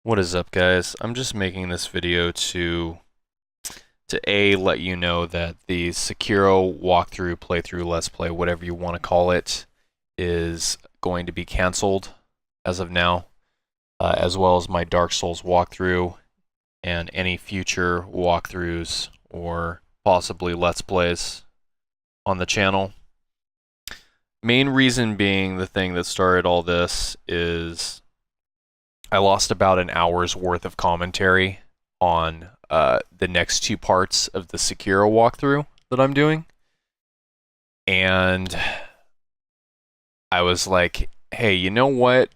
What is up, guys? I'm just making this video to A, let you know that the Sekiro walkthrough, playthrough, let's play, whatever you want to call it, is going to be canceled as of now, as well as my Dark Souls walkthrough and any future walkthroughs or possibly let's plays on the channel. Main reason being, the thing that started all this is I lost about an hour's worth of commentary on the next two parts of the Sekiro walkthrough that I'm doing. And I was like, hey, you know what?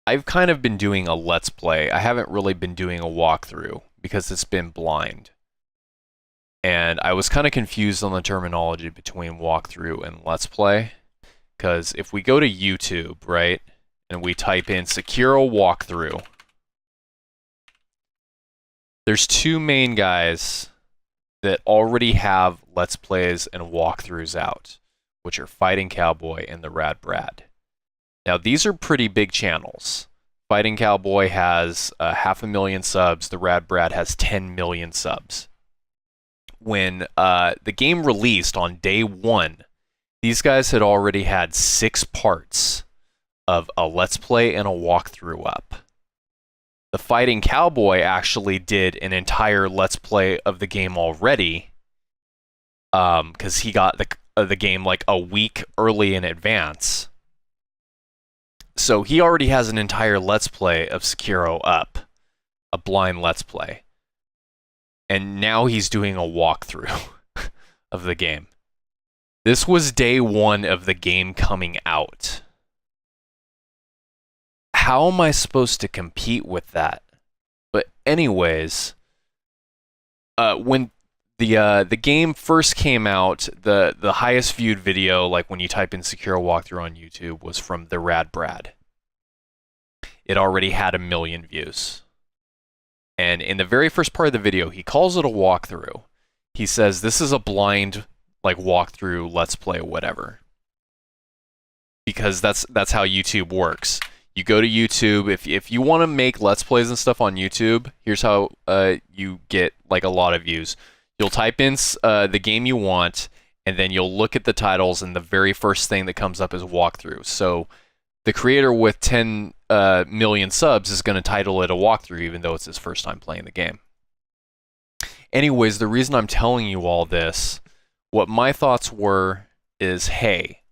I've kind of been doing a let's play. I haven't really been doing a walkthrough because it's been blind. And I was kind of confused on the terminology between walkthrough and let's play. Because if we go to YouTube, right, and we type in Sekiro walkthrough, there's two main guys that already have let's plays and walkthroughs out, which are Fighting Cowboy and the Rad Brad. Now, these are pretty big channels. Fighting Cowboy has 500,000 subs. The Rad Brad has 10 million subs. When the game released on day one, these guys had already had 6 parts of a let's play and a walkthrough up. The Fighting Cowboy actually did an entire let's play of the game already, because he got the game like a week early in advance. So he already has an entire let's play of Sekiro up, a blind let's play. And now he's doing a walkthrough of the game. This was day one of the game coming out. How am I supposed to compete with that? But anyways, when the game first came out, the highest viewed video, like when you type in Sekiro walkthrough on YouTube, was from the Rad Brad. It already had 1 million views. And in the very first part of the video, he calls it a walkthrough. He says this is a blind like walkthrough, let's play, whatever. Because that's how YouTube works. You go to YouTube, if you want to make let's plays and stuff on YouTube, here's how you get like a lot of views. You'll type in the game you want, and then you'll look at the titles, and the very first thing that comes up is walkthrough. So the creator with 10 million subs is going to title it a walkthrough, even though it's his first time playing the game. Anyways, the reason I'm telling you all this, what my thoughts were is, hey,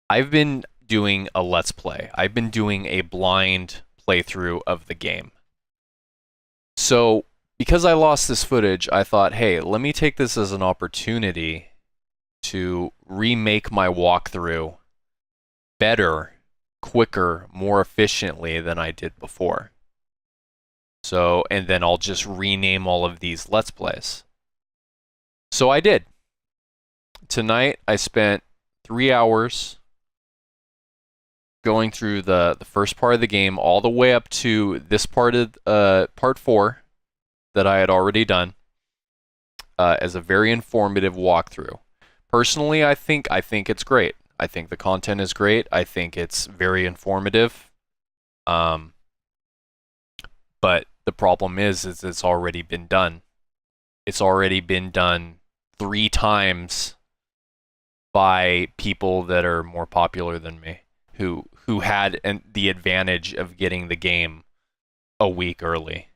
I've been doing a let's play. I've been doing a blind playthrough of the game. So, because I lost this footage, I thought, hey, let me take this as an opportunity to remake my walkthrough better, quicker, more efficiently than I did before. So, and then I'll just rename all of these let's plays. So I did. Tonight, I spent 3 hours going through the first part of the game all the way up to this part of part 4 that I had already done as a very informative walkthrough. Personally, I think it's great. I think the content is great. I think it's very informative. But the problem is it's already been done. It's already been done 3 times by people that are more popular than me, who had the advantage of getting the game a week early.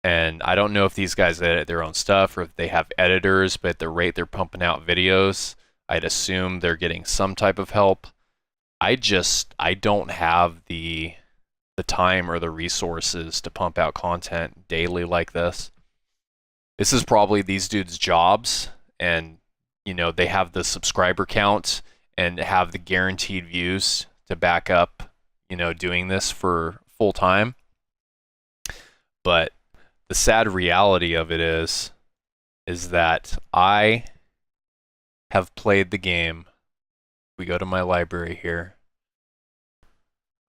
And I don't know if these guys edit their own stuff or if they have editors, but at the rate they're pumping out videos, I'd assume they're getting some type of help. I don't have the time or the resources to pump out content daily like this. This is probably these dudes' jobs, and you know, they have the subscriber count and have the guaranteed views to back up, you know, doing this for full time. But the sad reality of it is that I have played the game. We go to my library here.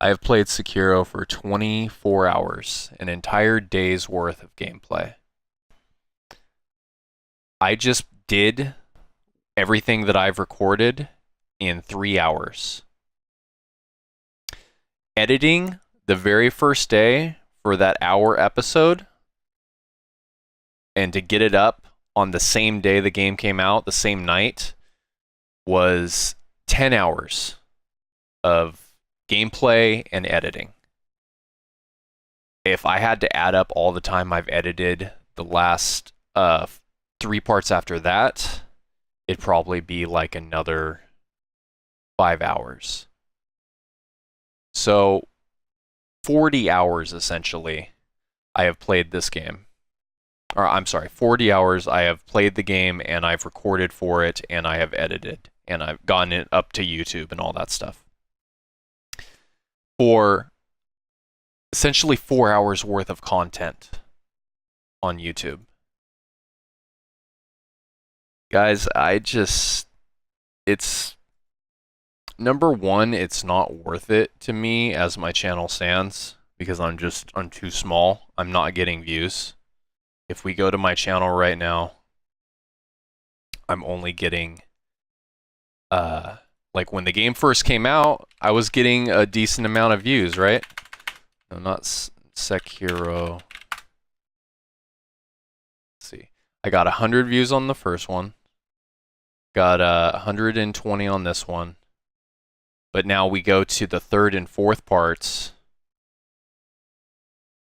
I have played Sekiro for 24 hours, an entire day's worth of gameplay. I just did everything that I've recorded in 3 hours. Editing the very first day for that hour episode and to get it up on the same day the game came out, the same night, was 10 hours of gameplay and editing. If I had to add up all the time I've edited the last 3 parts after that, it'd probably be like another 5 hours. So 40 hours essentially I have played this game. Or I'm sorry, 40 hours I have played the game and I've recorded for it and I have edited and I've gotten it up to YouTube and all that stuff. For essentially 4 hours worth of content on YouTube. Guys, it's number one, it's not worth it to me as my channel stands because I'm too small. I'm not getting views. If we go to my channel right now, I'm only getting, like when the game first came out, I was getting a decent amount of views, right? No, not Sekiro. Let's see. I got 100 views on the first one. Got 120 on this one. But now we go to the third and fourth parts.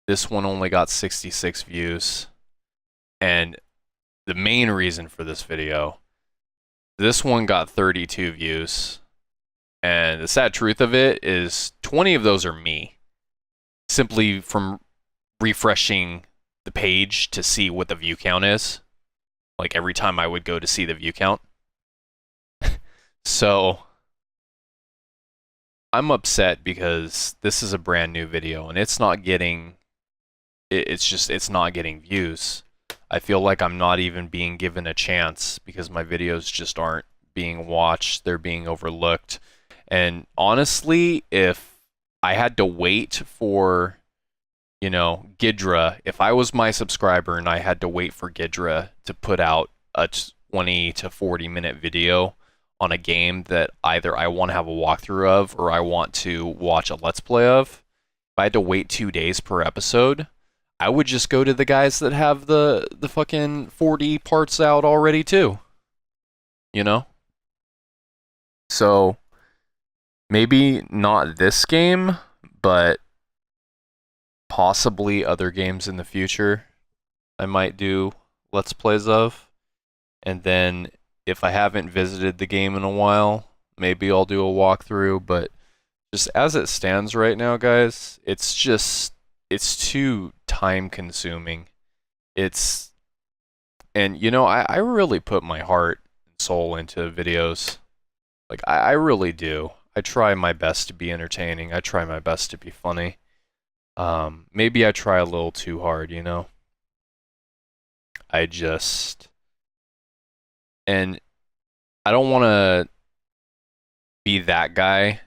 This one only got 66 views. And the main reason for this video, this one got 32 views. And the sad truth of it is 20 of those are me. Simply from refreshing the page to see what the view count is. Like every time I would go to see the view count. So I'm upset because this is a brand new video and it's not getting views. I feel like I'm not even being given a chance because my videos just aren't being watched, they're being overlooked. And honestly, if I had to wait for, you know, Gidrah, if I was my subscriber and I had to wait for Gidrah to put out a 20 to 40 minute video on a game that either I want to have a walkthrough of or I want to watch a let's play of, if I had to wait 2 days per episode, I would just go to the guys that have the fucking 40 parts out already too. You know? So maybe not this game, but possibly other games in the future I might do let's plays of. And then if I haven't visited the game in a while, maybe I'll do a walkthrough, but just as it stands right now, guys, it's too time consuming. And you know, I really put my heart and soul into videos. Like, I really do. I try my best to be entertaining. I try my best to be funny. Maybe I try a little too hard, you know? And I don't want to be that guy,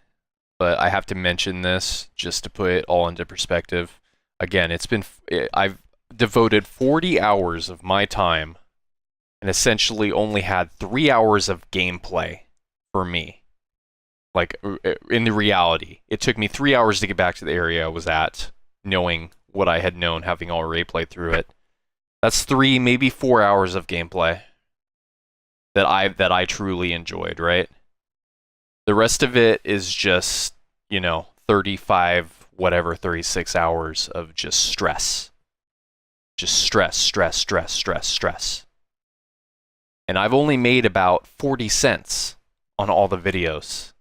but I have to mention this just to put it all into perspective. Again, I've devoted 40 hours of my time and essentially only had 3 hours of gameplay for me. Like, in the reality, it took me 3 hours to get back to the area I was at, knowing what I had known, having already played through it. That's 3, maybe 4 hours of gameplay that I truly enjoyed, right? The rest of it is just, you know, 36 hours of just stress. Just stress. And I've only made about 40 cents on all the videos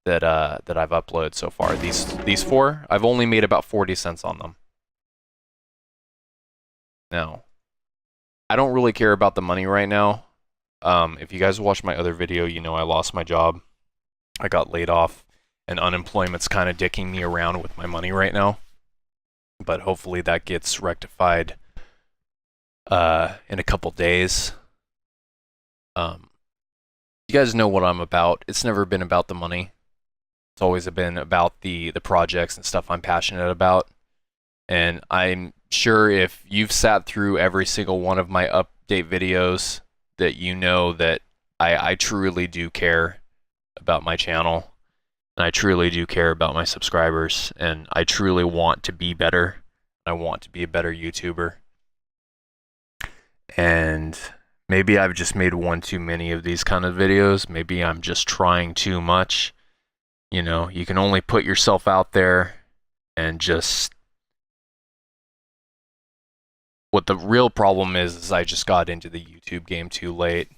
that I've uploaded so far. These 4, I've only made about 40 cents on them. Now, I don't really care about the money right now. If you guys watched my other video, you know I lost my job. I got laid off, and unemployment's kind of dicking me around with my money right now. But hopefully that gets rectified in a couple days. You guys know what I'm about. It's never been about the money. It's always been about the projects and stuff I'm passionate about. And I'm sure if you've sat through every single one of my update videos, that you know that I truly do care about my channel. And I truly do care about my subscribers. And I truly want to be better I want to be a better YouTuber. And maybe I've just made one too many of these kind of videos. Maybe I'm just trying too much. You know, you can only put yourself out there and just... What the real problem is I just got into the YouTube game too late.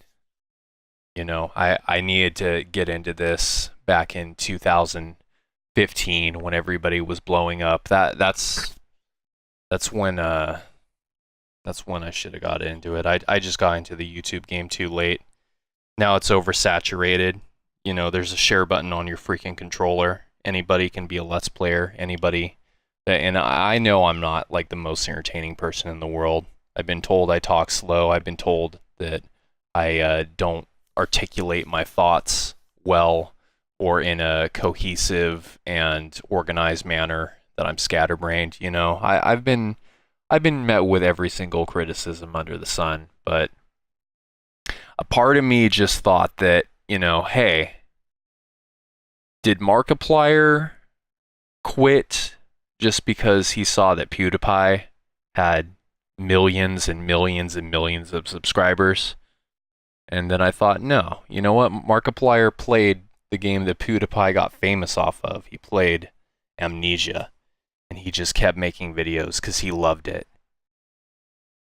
You know, I needed to get into this back in 2015 when everybody was blowing up. That's when I should have got into it. I just got into the YouTube game too late. Now it's oversaturated. You know, there's a share button on your freaking controller. Anybody can be a Let's Player. Anybody. And I know I'm not like the most entertaining person in the world. I've been told I talk slow. I've been told that I don't articulate my thoughts well or in a cohesive and organized manner, that I'm scatterbrained. You know, I've been met with every single criticism under the sun, but a part of me just thought that, you know, hey, did Markiplier quit just because he saw that PewDiePie had millions and millions and millions of subscribers? And then I thought, no, you know what? Markiplier played the game that PewDiePie got famous off of. He played Amnesia, and he just kept making videos because he loved it.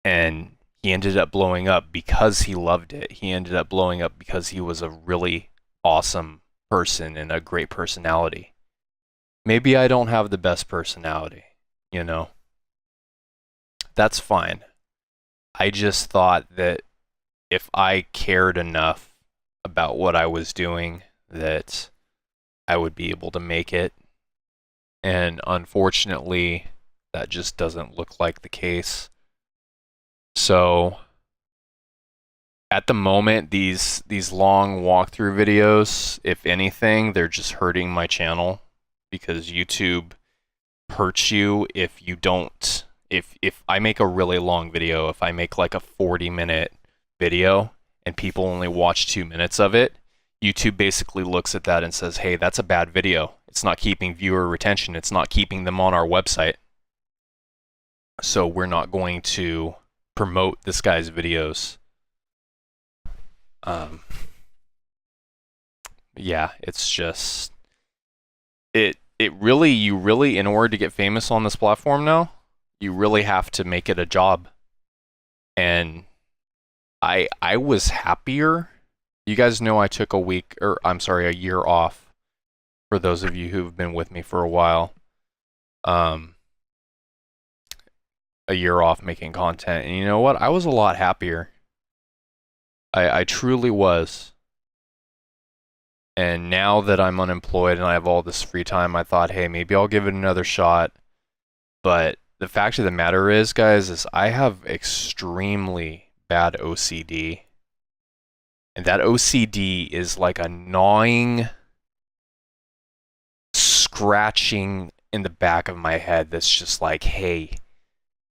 And he ended up blowing up because he loved it. He ended up blowing up because he was a really awesome person and a great personality. Maybe I don't have the best personality, you know? That's fine. I just thought that if I cared enough about what I was doing, that I would be able to make it. And unfortunately, that just doesn't look like the case. So at the moment, these long walkthrough videos, if anything, they're just hurting my channel, because YouTube hurts you if you don't... If I make a really long video, if I make like a 40-minute video and people only watch 2 minutes of it, YouTube basically looks at that and says, hey, that's a bad video. It's not keeping viewer retention. It's not keeping them on our website. So we're not going to promote this guy's videos. Yeah, it's just... you really, in order to get famous on this platform now, you really have to make it a job. And I was happier. You guys know I took a year off, for those of you who've been with me for a while. A year off making content. And you know what? I was a lot happier. I truly was. And now that I'm unemployed and I have all this free time, I thought, hey, maybe I'll give it another shot. But the fact of the matter is, guys, is I have extremely bad OCD. And that OCD is like a gnawing, scratching in the back of my head that's just like, hey,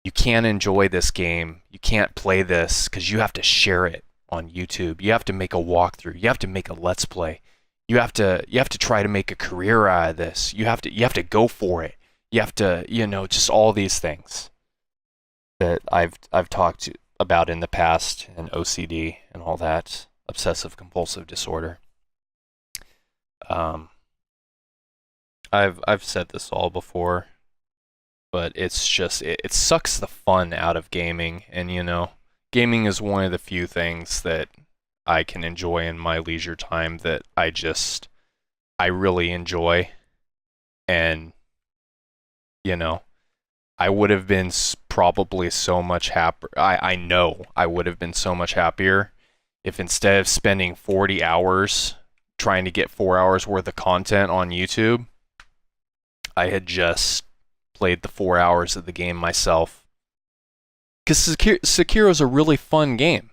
you can't enjoy this game. You can't play this because you have to share it on YouTube. You have to make a walkthrough. You have to make a Let's Play. You have to try to make a career out of this. You have to go for it. You have to, you know, just all these things that I've talked about in the past, and OCD and all that, obsessive compulsive disorder. I've said this all before, but it's just it sucks the fun out of gaming. And you know, gaming is one of the few things that I can enjoy in my leisure time that I really enjoy. And you know, I would have been probably so much happier. I know I would have been so much happier if, instead of spending 40 hours trying to get 4 hours worth of content on YouTube, I had just played the 4 hours of the game myself. Because Sekiro is a really fun game.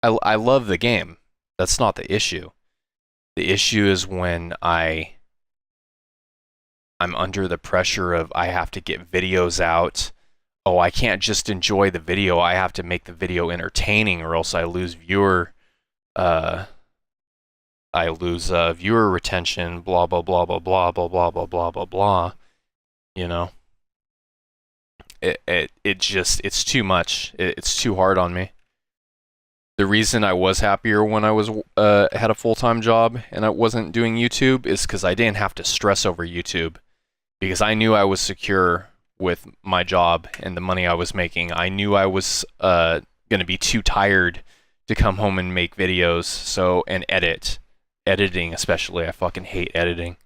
I love the game. That's not the issue. The issue is when I'm under the pressure of I have to get videos out. Oh, I can't just enjoy the video. I have to make the video entertaining, or else I lose viewer retention. Blah blah blah blah blah blah blah blah blah blah blah. You know. It's too much. It's too hard on me. The reason I was happier when I was had a full-time job and I wasn't doing YouTube is because I didn't have to stress over YouTube, because I knew I was secure with my job and the money I was making. I knew I was going to be too tired to come home and make videos, and editing especially. I fucking hate editing.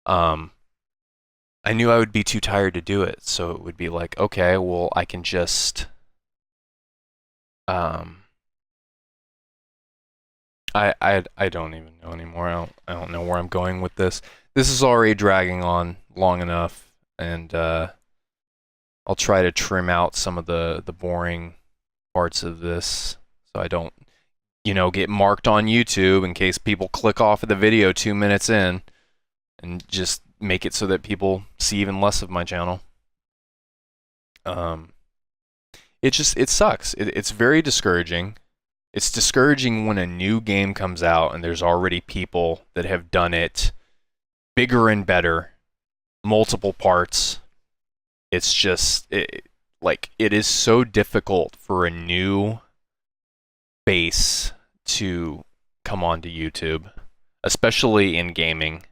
I knew I would be too tired to do it, so it would be like, okay, well, I can just I don't even know anymore. I don't know where I'm going with this. This is already dragging on long enough, and I'll try to trim out some of the boring parts of this so I don't, get marked on YouTube in case people click off of the video 2 minutes in, and just make it so that people see even less of my channel. It sucks. It's very discouraging. It's discouraging when a new game comes out and there's already people that have done it bigger and better, multiple parts. It's just, it is so difficult for a new base to come onto YouTube, especially in gaming.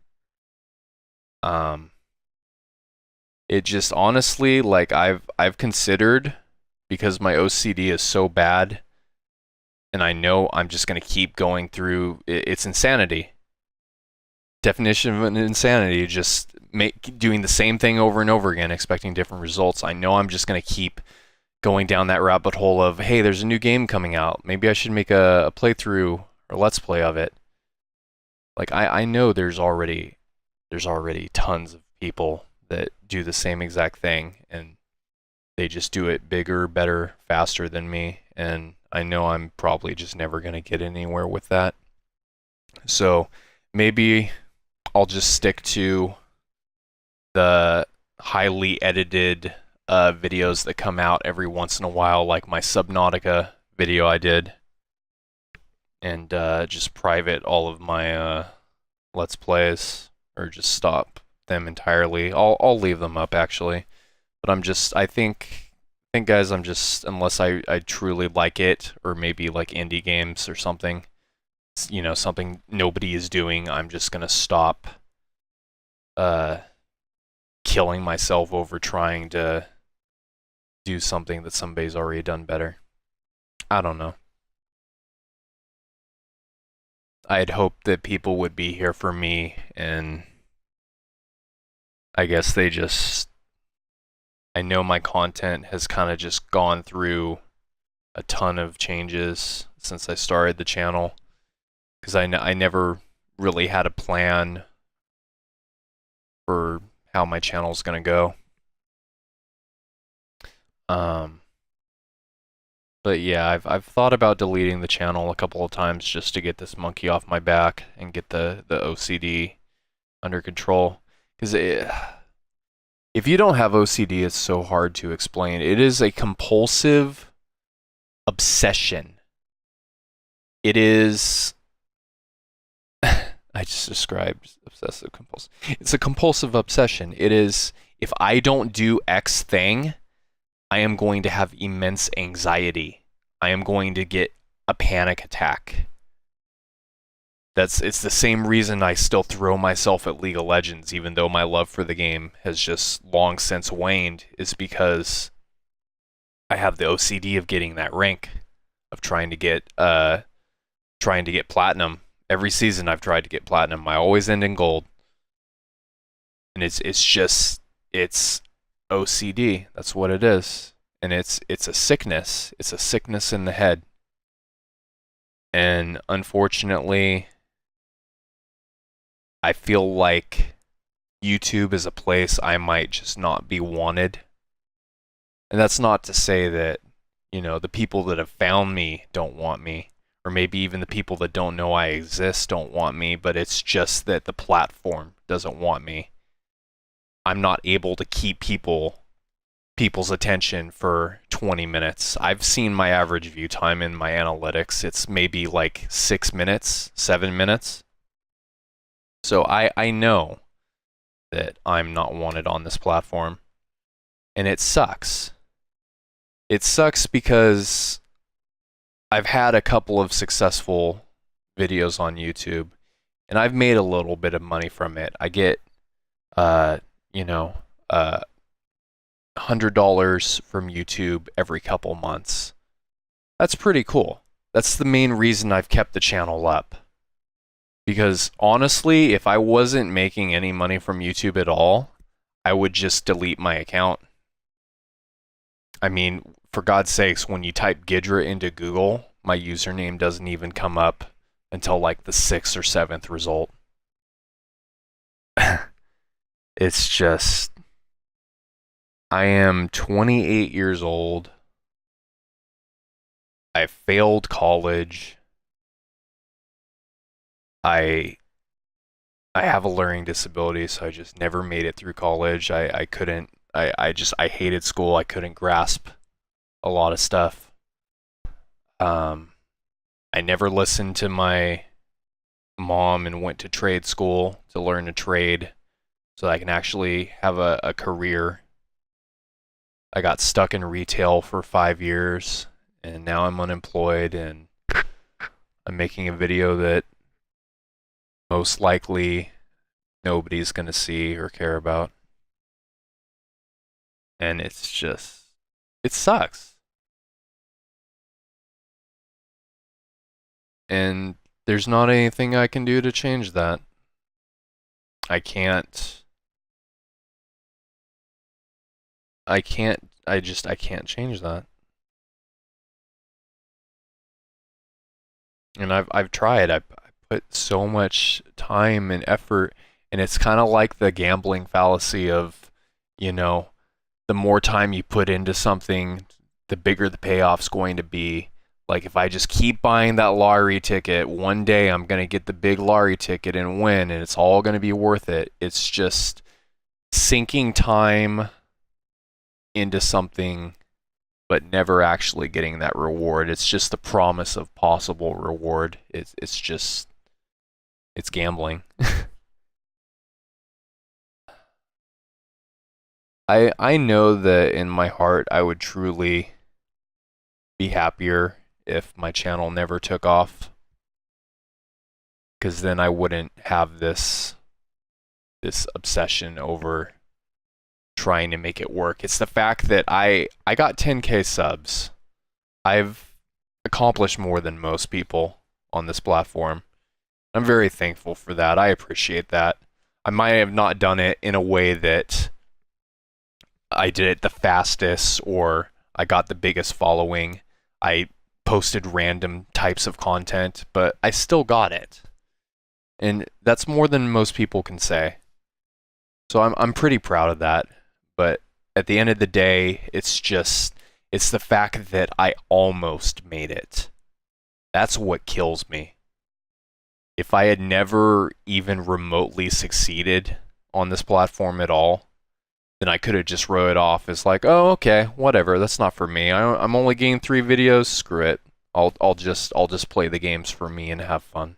It just honestly, I've considered, because my OCD is so bad, and I know I'm just going to keep going through, it's insanity. Definition of an insanity, just doing the same thing over and over again, expecting different results. I know I'm just going to keep going down that rabbit hole of, hey, there's a new game coming out. Maybe I should make a playthrough or let's play of it. I know there's already tons of people that do the same exact thing, and they just do it bigger, better, faster than me, and I know I'm probably just never going to get anywhere with that. So maybe I'll just stick to the highly edited videos that come out every once in a while, like my Subnautica video I did, and just private all of my Let's Plays, or just stop them entirely. I'll leave them up, actually, but I think guys, unless I truly like it, or maybe like indie games or something, something nobody is doing, I'm just gonna stop killing myself over trying to do something that somebody's already done better. I don't know. I'd hoped that people would be here for me, and I guess I know my content has kind of just gone through a ton of changes since I started the channel, because I never really had a plan for how my channel's gonna go. But yeah, I've thought about deleting the channel a couple of times just to get this monkey off my back and get the OCD under control. Because if you don't have OCD, it's so hard to explain. It is a compulsive obsession. It is... I just described obsessive compulsive. It's a compulsive obsession. It is, if I don't do X thing, I am going to have immense anxiety. I am going to get a panic attack. It's the same reason I still throw myself at League of Legends, even though my love for the game has just long since waned, is because I have the OCD of getting that rank, of trying to get platinum. Every season I've tried to get platinum. I always end in gold. And it's OCD. That's what it is. And it's a sickness. It's a sickness in the head. And unfortunately, I feel like YouTube is a place I might just not be wanted. And that's not to say that, the people that have found me don't want me, or maybe even the people that don't know I exist don't want me, but it's just that the platform doesn't want me. I'm not able to keep people's attention for 20 minutes. I've seen my average view time in my analytics. It's maybe like 6 minutes, 7 minutes. So I know that I'm not wanted on this platform. And it sucks. It sucks because I've had a couple of successful videos on YouTube, and I've made a little bit of money from it. I get, you know, $100 from YouTube every couple months. That's pretty cool. That's the main reason I've kept the channel up. Because honestly, if I wasn't making any money from YouTube at all, I would just delete my account. I mean, for God's sakes, when you type Gidrah into Google, my username doesn't even come up until like the 6th or 7th result. It's just, I am 28 years old. I failed college. I have a learning disability, so I just never made it through college. I couldn't, I hated school. I couldn't grasp a lot of stuff. I never listened to my mom and went to trade school to learn a trade so that I can actually have a career. I got stuck in retail for 5 years, and now I'm unemployed, and I'm making a video that most likely nobody's going to see or care about. And it's just, it sucks. And there's not anything I can do to change that. I can't change that. And I've tried. I put so much time and effort, and it's kind of like the gambling fallacy of, you know, the more time you put into something, the bigger the payoff's going to be. Like, if I just keep buying that lottery ticket, one day I'm going to get the big lottery ticket and win, and it's all going to be worth it. It's just sinking time into something, but never actually getting that reward. It's just the promise of possible reward. It's just, it's gambling. I know that in my heart I would truly be happier if my channel never took off, because then I wouldn't have this obsession over trying to make it work. It's the fact that I got 10K subs. I've accomplished more than most people on this platform. I'm very thankful for that. I appreciate that. I might have not done it in a way that I did it the fastest, or I got the biggest following. I posted random types of content, but I still got it. And that's more than most people can say. So I'm pretty proud of that. But at the end of the day, it's the fact that I almost made it. That's what kills me. If I had never even remotely succeeded on this platform at all, then I could have just wrote it off as like, oh, okay, whatever, that's not for me. I'm only getting 3 videos, screw it. I'll just play the games for me and have fun.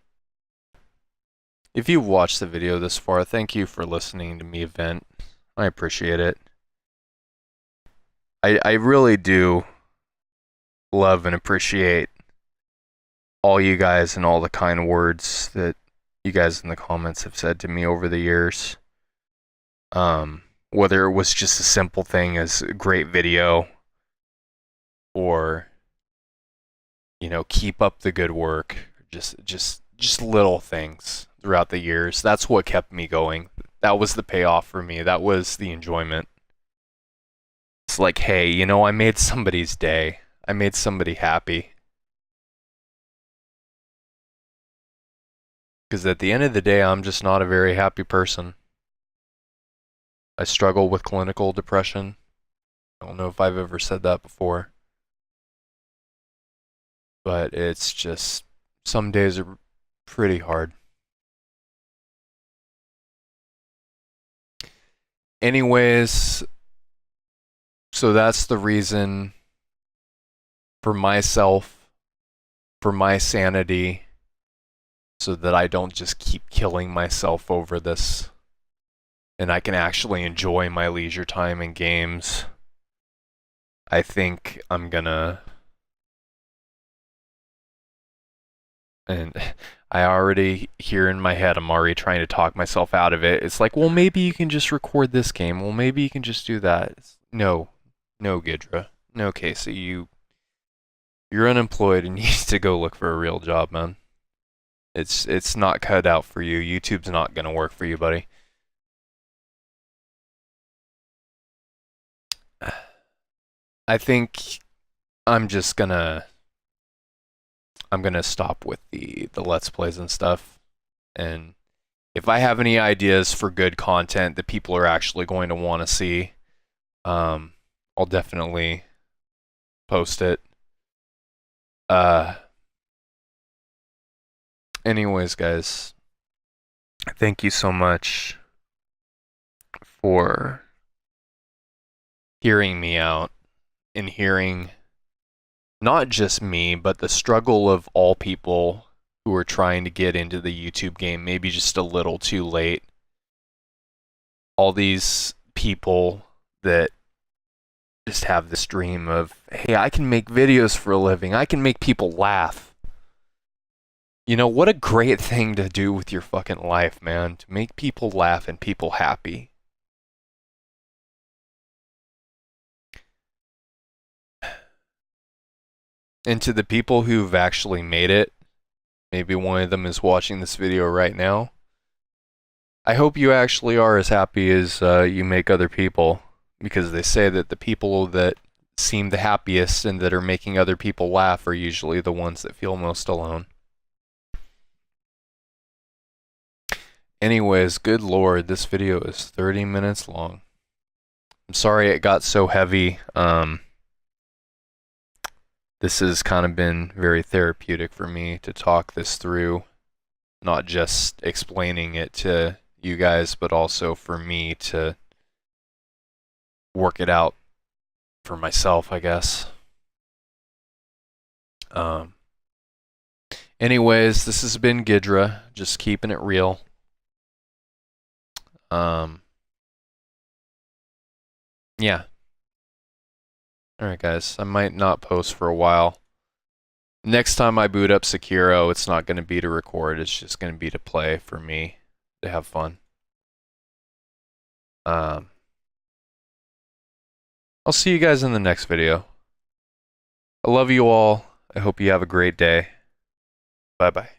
If you've watched the video this far, thank you for listening to me vent. I appreciate it. I really do love and appreciate all you guys and all the kind words that you guys in the comments have said to me over the years. Whether it was just a simple thing as a great video, or, you know, keep up the good work, just little things throughout the years. That's what kept me going. That was the payoff for me. That was the enjoyment. It's like, hey, you know, I made somebody's day. I made somebody happy. Because at the end of the day, I'm just not a very happy person. I struggle with clinical depression. I don't know if I've ever said that before. But it's just, some days are pretty hard. Anyways, so that's the reason for myself, for my sanity, so that I don't just keep killing myself over this, and I can actually enjoy my leisure time and games I think I'm gonna, and I already hear in my head, I'm already trying to talk myself out of it. It's like, well, maybe you can just record this game. Well, maybe you can just do that. No, no, Gidrah. No, Casey, you're unemployed and you need to go look for a real job, man. It's not cut out for you. YouTube's not gonna work for you, buddy. I think I'm just gonna I'm gonna stop with the Let's Plays and stuff. And if I have any ideas for good content that people are actually going to want to see, I'll definitely post it. Anyways, guys, thank you so much for hearing me out and hearing not just me, but the struggle of all people who are trying to get into the YouTube game, maybe just a little too late. All these people that just have this dream of, hey, I can make videos for a living. I can make people laugh. You know, what a great thing to do with your fucking life, man. To make people laugh and people happy. And to the people who've actually made it, maybe one of them is watching this video right now, I hope you actually are as happy as you make other people, because they say that the people that seem the happiest and that are making other people laugh are usually the ones that feel most alone. Anyways, good lord, this video is 30 minutes long. I'm sorry it got so heavy. This has kind of been very therapeutic for me to talk this through, not just explaining it to you guys, but also for me to work it out for myself, I guess. Anyways, this has been Gidrah, just keeping it real. Yeah. Alright guys, I might not post for a while. Next time I boot up Sekiro, it's not going to be to record, it's just going to be to play for me, to have fun. I'll see you guys in the next video. I love you all. I hope you have a great day. Bye-bye.